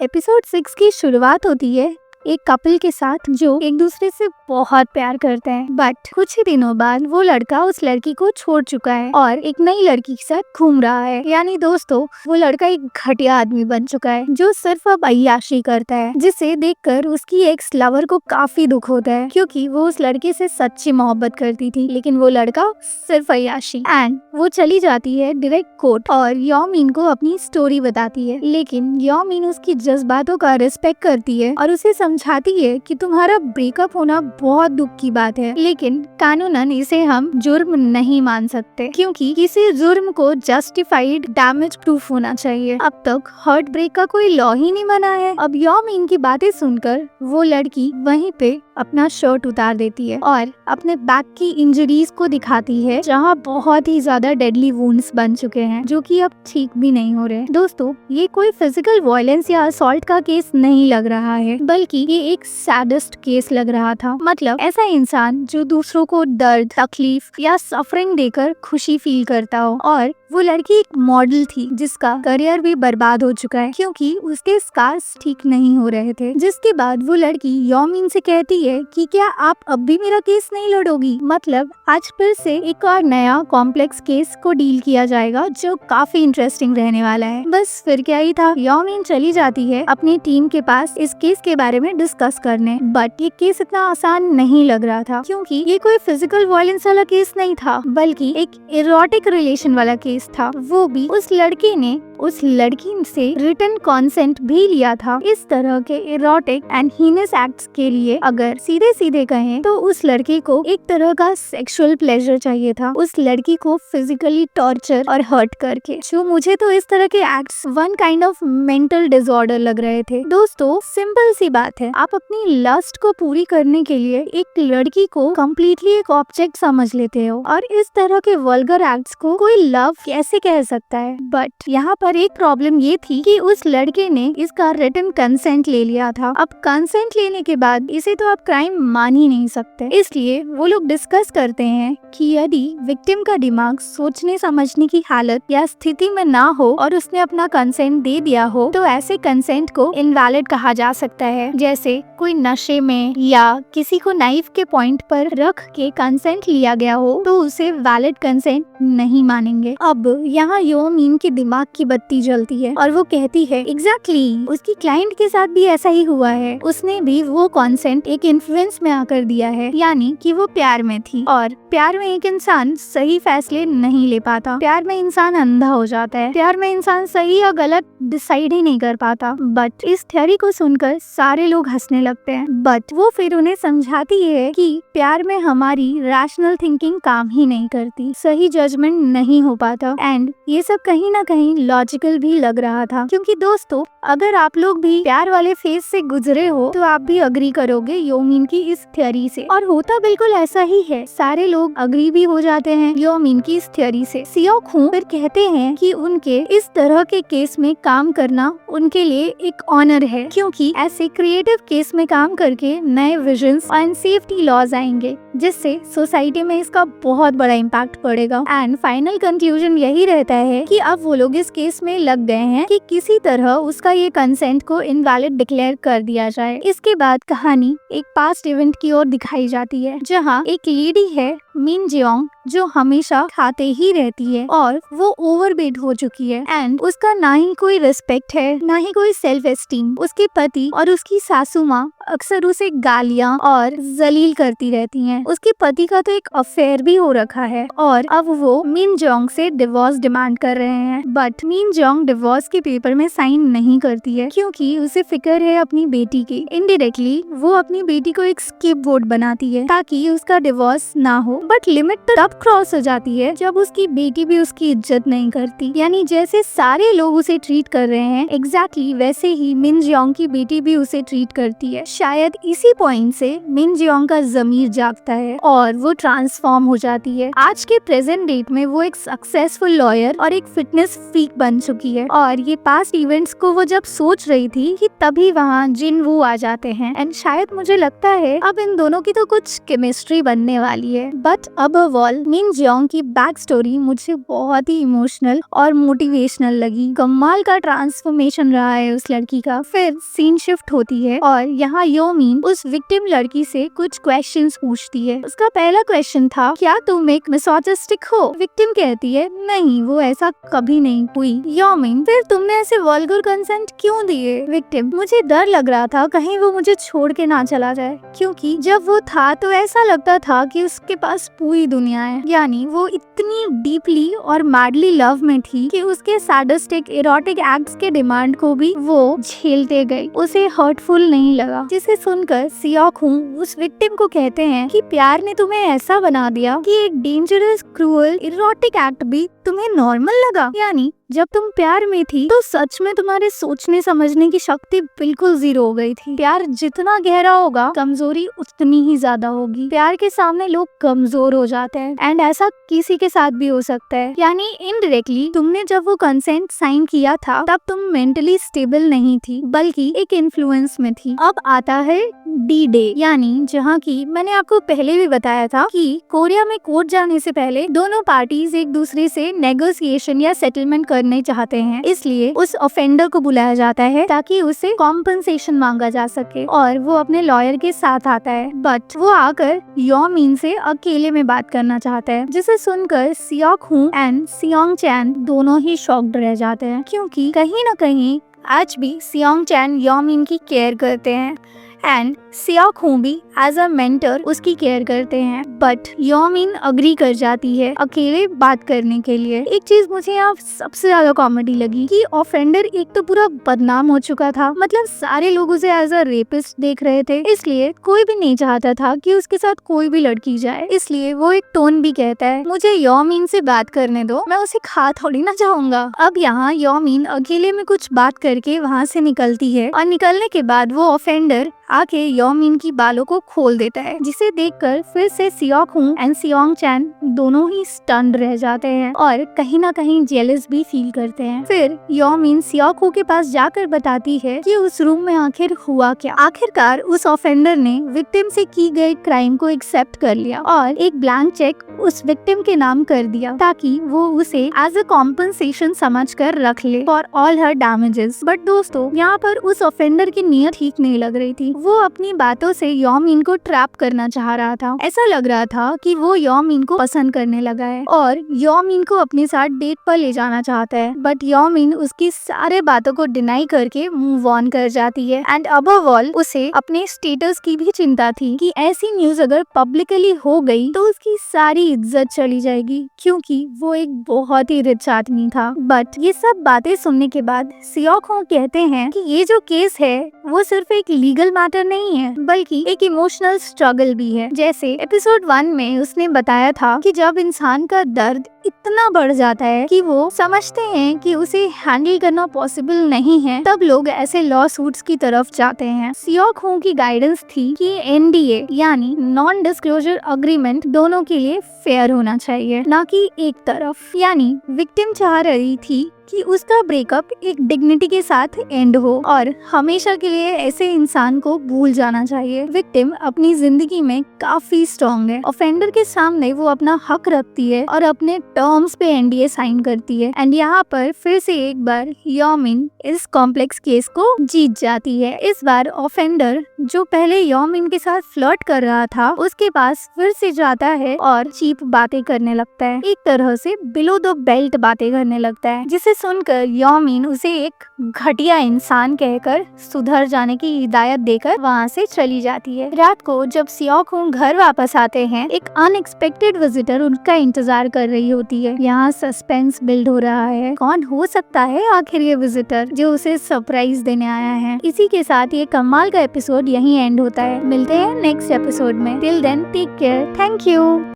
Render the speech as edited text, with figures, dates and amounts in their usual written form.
Episode 6 की शुरुआत होती है एक कपल के साथ जो एक दूसरे से बहुत प्यार करते हैं, बट कुछ ही दिनों बाद वो लड़का उस लड़की को छोड़ चुका है और एक नई लड़की के साथ घूम रहा है। यानी दोस्तों, वो लड़का एक घटिया आदमी बन चुका है जो सिर्फ अब अय्याशी करता है, जिसे देखकर उसकी एक्स लवर को काफी दुख होता है क्योंकि वो उस लड़के से सच्ची मोहब्बत करती थी, लेकिन वो लड़का सिर्फ अय्याशी। एंड वो चली जाती है डायरेक्ट कोर्ट और यॉमिन को अपनी स्टोरी बताती है, लेकिन यॉमिन उसकी जज्बातों का रिस्पेक्ट करती है और उसे समझाती है कि तुम्हारा ब्रेकअप होना बहुत दुख की बात है, लेकिन कानूनन इसे हम जुर्म नहीं मान सकते क्योंकि किसी जुर्म को जस्टिफाइड डैमेज प्रूफ होना चाहिए। अब तक हार्ट ब्रेक का कोई लॉ ही नहीं बना है। अब यॉमिन की बातें सुनकर वो लड़की वहीं पे अपना शर्ट उतार देती है और अपने बैक की इंजरीज को दिखाती है, जहाँ बहुत ही ज्यादा डेडली वुंड्स बन चुके हैं जो कि अब ठीक भी नहीं हो रहे। दोस्तों, ये कोई फिजिकल वायलेंस या असॉल्ट का केस नहीं लग रहा है, बल्कि ये एक सैडिस्ट केस लग रहा था। मतलब ऐसा इंसान जो दूसरों को दर्द, तकलीफ या सफरिंग देकर खुशी फील करता हो। और वो लड़की एक मॉडल थी जिसका करियर भी बर्बाद हो चुका है क्योंकि उसके स्कार्स ठीक नहीं हो रहे थे। जिसके बाद वो लड़की यॉमिन से कहती है कि क्या आप अब भी मेरा केस नहीं लड़ोगी। मतलब आज फिर से एक और नया कॉम्प्लेक्स केस को डील किया जाएगा जो काफी इंटरेस्टिंग रहने वाला है। बस फिर क्या ही था, यॉमिन चली जाती है अपनी टीम के पास इस केस के बारे में डिस्कस करने, बट ये केस इतना आसान नहीं लग रहा था क्योंकि ये कोई फिजिकल वायलेंस वाला केस नहीं था, बल्कि एक इरोटिक रिलेशन वाला केस था। वो भी उस लड़के ने उस लड़की से रिटन कॉन्सेंट भी लिया था। इस तरह के इरोटिक एंड हीनस एक्ट्स के लिए अगर सीधे सीधे कहें तो उस लड़के को एक तरह का सेक्सुअल प्लेजर चाहिए था, उस लड़की को फिजिकली टॉर्चर और हर्ट करके। जो मुझे तो इस तरह के acts one kind of mental disorder लग रहे थे। दोस्तों, सिंपल सी बात है, आप अपनी लस्ट को पूरी करने के लिए एक लड़की को कम्प्लीटली एक ऑब्जेक्ट समझ लेते हो और इस तरह के वल्गर एक्ट्स को कोई लव कैसे कह सकता है। बट यहाँ पर एक प्रॉब्लम ये थी कि उस लड़के ने इसका रिटन कंसेंट ले लिया था। अब कंसेंट लेने के बाद इसे तो आप क्राइम मान ही नहीं सकते। इसलिए वो लोग डिस्कस करते हैं कि यदि विक्टिम का दिमाग सोचने समझने की हालत या स्थिति में ना हो और उसने अपना कंसेंट दे दिया हो तो ऐसे कंसेंट को इनवैलिड कहा जा सकता है। जैसे कोई नशे में या किसी को नाइफ के पॉइंट पर रख के कंसेंट लिया गया हो तो उसे वैलिड कंसेंट नहीं मानेंगे। अब यहाँ यॉमिन के दिमाग की बत्ती जलती है और वो कहती है एग्जैक्टली उसकी क्लाइंट के साथ भी ऐसा ही हुआ है। उसने भी वो कंसेंट एक इन्फ्लुएंस में आकर दिया है, यानी कि वो प्यार में थी और प्यार में एक इंसान सही फैसले नहीं ले पाता। प्यार में इंसान अंधा हो जाता है। प्यार में इंसान सही या गलत डिसाइड ही नहीं कर पाता। बट इस थ्योरी को सुनकर सारे लोग हंसने लगते हैं, बट वो फिर उन्हें समझाती है कि प्यार में हमारी रैशनल थिंकिंग काम ही नहीं करती, सही जजमेंट नहीं हो पाता। एंड ये सब कहीं ना कहीं लॉजिकल भी लग रहा था क्योंकि दोस्तों, अगर आप लोग भी प्यार वाले फेज से गुजरे हो तो आप भी अग्री करोगे यॉमिन की इस थ्योरी से। और होता बिल्कुल ऐसा ही है, सारे लोग अग्री भी हो जाते हैं यॉमिन की इस थ्योरी से। सियोक हूँ फिर कहते हैं कि उनके इस तरह के केस में काम करना उनके लिए एक ऑनर है क्योंकि ऐसे क्रिएटिव केस में काम करके नए विजन्स एंड सेफ्टी लॉज आएंगे जिससे सोसाइटी में इसका बहुत बड़ा इम्पैक्ट पड़ेगा। एंड फाइनल कंक्लूजन यही रहता है कि अब वो लोग इस केस में लग गए हैं कि किसी तरह उसका ये कंसेंट को इनवैलिड डिक्लेयर कर दिया जाए। इसके बाद कहानी एक पास्ट इवेंट की ओर दिखाई जाती है जहाँ एक लेडी है मिन जियोंग जो हमेशा खाते ही रहती है और वो ओवरवेट हो चुकी है एंड उसका ना ही कोई रिस्पेक्ट है ना ही कोई सेल्फ एस्टीम। उसके पति और उसकी सासू माँ अक्सर उसे गालियाँ और जलील करती रहती हैं। उसके पति का तो एक अफेयर भी हो रखा है और अब वो मिन जियोंग से डिवोर्स डिमांड कर रहे हैं, बट मिन जियोंग डिवोर्स के पेपर में साइन नहीं करती है क्योंकि उसे फिक्र है अपनी बेटी की। इनडायरेक्टली वो अपनी बेटी को एक स्केपगोट बनाती है ताकि उसका डिवोर्स ना हो, बट लिमिट तो तब क्रॉस हो जाती है जब उसकी बेटी भी उसकी इज्जत नहीं करती। यानी जैसे सारे लोग उसे ट्रीट कर रहे हैं एग्जैक्टली वैसे ही मिन जियोंग की बेटी भी उसे ट्रीट करती है। शायद इसी पॉइंट से मिन जियोंग का जमीर जागता है और वो ट्रांसफॉर्म हो जाती है। आज के प्रेजेंट डेट में वो एक सक्सेसफुल लॉयर और एक फिटनेस फ्रीक बन चुकी है और ये पास्ट इवेंट्स को वो जब सोच रही थी कि तभी वहाँ जिन वू आ जाते हैं एंड शायद मुझे लगता है अब इन दोनों की तो कुछ केमिस्ट्री बनने वाली है। बट अबव ऑल मिन जियोंग की बैक स्टोरी मुझे बहुत ही इमोशनल और मोटिवेशनल लगी। कमाल का ट्रांसफॉर्मेशन रहा है उस लड़की का। फिर सीन शिफ्ट होती है और यहाँ यो मिन उस विक्टिम लड़की से कुछ क्वेश्चंस पूछती है। उसका पहला क्वेश्चन था, क्या तुम एक मिसोजिनिस्टिक हो? विक्टिम कहती है, नहीं, वो ऐसा कभी नहीं हुई। यो मिन, फिर तुमने ऐसे वल्गर कंसेंट क्यों दिए? विक्टिम, मुझे डर लग रहा था कहीं वो मुझे छोड़ के ना चला जाए, क्योंकि जब वो था तो ऐसा लगता था कि उसके पास पूरी दुनिया है। यानी वो इतनी डीपली और मैडली लव में थी कि उसके सैडिस्टिक इरोटिक एक्ट्स के डिमांड को भी वो झेलते गई। उसे हर्टफुल नहीं लगा, जिसे सुनकर सियोक हूँ उस विक्टिम को कहते हैं कि प्यार ने तुम्हें ऐसा बना दिया कि एक डेंजरस, क्रूअल, इरोटिक एक्ट भी तुम्हें नॉर्मल लगा। यानी जब तुम प्यार में थी तो सच में तुम्हारे सोचने समझने की शक्ति बिल्कुल जीरो हो गई थी। प्यार जितना गहरा होगा, कमजोरी उतनी ही ज्यादा होगी। प्यार के सामने लोग कमजोर हो जाते हैं, एंड ऐसा किसी के साथ भी हो सकता है। यानी इनडायरेक्टली तुमने जब वो कंसेंट साइन किया था तब तुम मेंटली स्टेबल नहीं थी, बल्कि एक इन्फ्लुएंस में थी। अब आता है डी डे, यानी जहाँ की मैंने आपको पहले भी बताया था कि कोरिया में कोर्ट जाने से पहले दोनों पार्टीज एक दूसरे से नेगोशिएशन या सेटलमेंट करने चाहते हैं। इसलिए उस ऑफेंडर को बुलाया जाता है ताकि उसे कॉम्पनसेशन मांगा जा सके, और वो अपने लॉयर के साथ आता है। बट वो आकर यो मिन से अकेले में बात करना चाहता है, जिसे सुनकर सियोक हूँ एंड सियोंग चैन दोनों ही शॉक्ड रह जाते हैं, क्योंकि कहीं न कहीं आज भी सियोंग चैन यो मिन की केयर करते हैं एंड सियोक हूँ भी एज अ मेंटर उसकी केयर करते हैं। बट यो मिन अग्री कर जाती है अकेले बात करने के लिए। एक चीज मुझे यहाँ सबसे ज्यादा कॉमेडी लगी कि ऑफेंडर एक तो पूरा बदनाम हो चुका था, मतलब सारे लोग उसे एज अ रेपिस्ट देख रहे थे, इसलिए कोई भी नहीं चाहता था कि उसके साथ कोई भी लड़की जाए। इसलिए वो एक टोन भी कहता है, मुझे यो मिन से बात करने दो, मैं उसे खा थोड़ी ना जाऊंगा। अब यहाँ यो मिन अकेले में कुछ बात करके वहाँ से निकलती है, और निकलने के बाद वो ऑफेंडर आके यो मिन की बालों को खोल देता है, जिसे देखकर फिर से सियोक हूँ एंड सियोंग चैन दोनों ही स्टन्ड रह जाते हैं और कहीं ना कहीं जेलस भी फील करते हैं। फिर यो मिन सियोक हूँ के पास जाकर बताती है कि उस रूम में आखिर हुआ क्या। आखिरकार उस ऑफेंडर ने विक्टिम से की गई क्राइम को एक्सेप्ट कर लिया और एक ब्लैंक चेक उस विक्टिम के नाम कर दिया, ताकि वो उसे एज अ कॉम्पनसेशन समझकर रख ले for all her damages. But दोस्तों, यहाँ पर उस ऑफेंडर की नीयत ठीक नहीं लग रही थी। वो अपनी बातों से यो मिन को ट्रैप करना चाह रहा था। ऐसा लग रहा था कि वो यो मिन को पसंद करने लगा है और यो मिन को अपने साथ डेट पर ले जाना चाहता है। बट यो मिन उसकी सारे बातों को डिनाई करके मूव ऑन कर जाती है। एंड अबव ऑल उसे अपने स्टेटस की भी चिंता थी कि ऐसी न्यूज अगर पब्लिकली हो गई तो उसकी सारी इज्जत चली जाएगी, क्योंकि वो एक बहुत ही रिच आदमी था। बट ये सब बातें सुनने के बाद सियोक हूँ कहते हैं कि ये जो केस है वो सिर्फ एक लीगल मैटर नहीं है, बल्कि एक इमोशनल स्ट्रगल भी है। जैसे एपिसोड 1 में उसने बताया था कि जब इंसान का दर्द इतना बढ़ जाता है कि वो समझते हैं कि उसे हैंडल करना पॉसिबल नहीं है, तब लोग ऐसे लॉ सूट्स की तरफ जाते हैं। सियोक हूँ की गाइडेंस थी कि एनडीए यानी नॉन डिस्क्लोजर अग्रीमेंट दोनों के लिए फेयर होना चाहिए, ना कि एक तरफ। यानी विक्टिम चाह रही थी कि उसका ब्रेकअप एक डिग्निटी के साथ एंड हो और हमेशा के लिए ऐसे इंसान को भूल जाना चाहिए। विक्टिम अपनी जिंदगी में काफी स्ट्रॉन्ग है। ऑफेंडर के सामने वो अपना हक रखती है और अपने टर्म्स पे एनडीए साइन करती है। एंड यहाँ पर फिर से एक बार यो मिन इस कॉम्प्लेक्स केस को जीत जाती है। इस बार ऑफेंडर, जो पहले यो मिन के साथ फ्लर्ट कर रहा था, उसके पास फिर से जाता है और चीप बातें करने लगता है, एक तरह से बिलो द बेल्ट बातें करने लगता है, जिसे सुनकर यो मिन उसे एक घटिया इंसान कहकर सुधर जाने की हिदायत देकर वहाँ से चली जाती है। रात को जब सियोक हूँ घर वापस आते हैं, एक अनएक्सपेक्टेड विजिटर उनका इंतजार कर रही होती है। यहाँ सस्पेंस बिल्ड हो रहा है, कौन हो सकता है आखिर ये विजिटर जो उसे सरप्राइज देने आया है। इसी के साथ ये कमाल का एपिसोड यहीं एंड होता है। मिलते हैं नेक्स्ट एपिसोड में। Till then take care, thank you.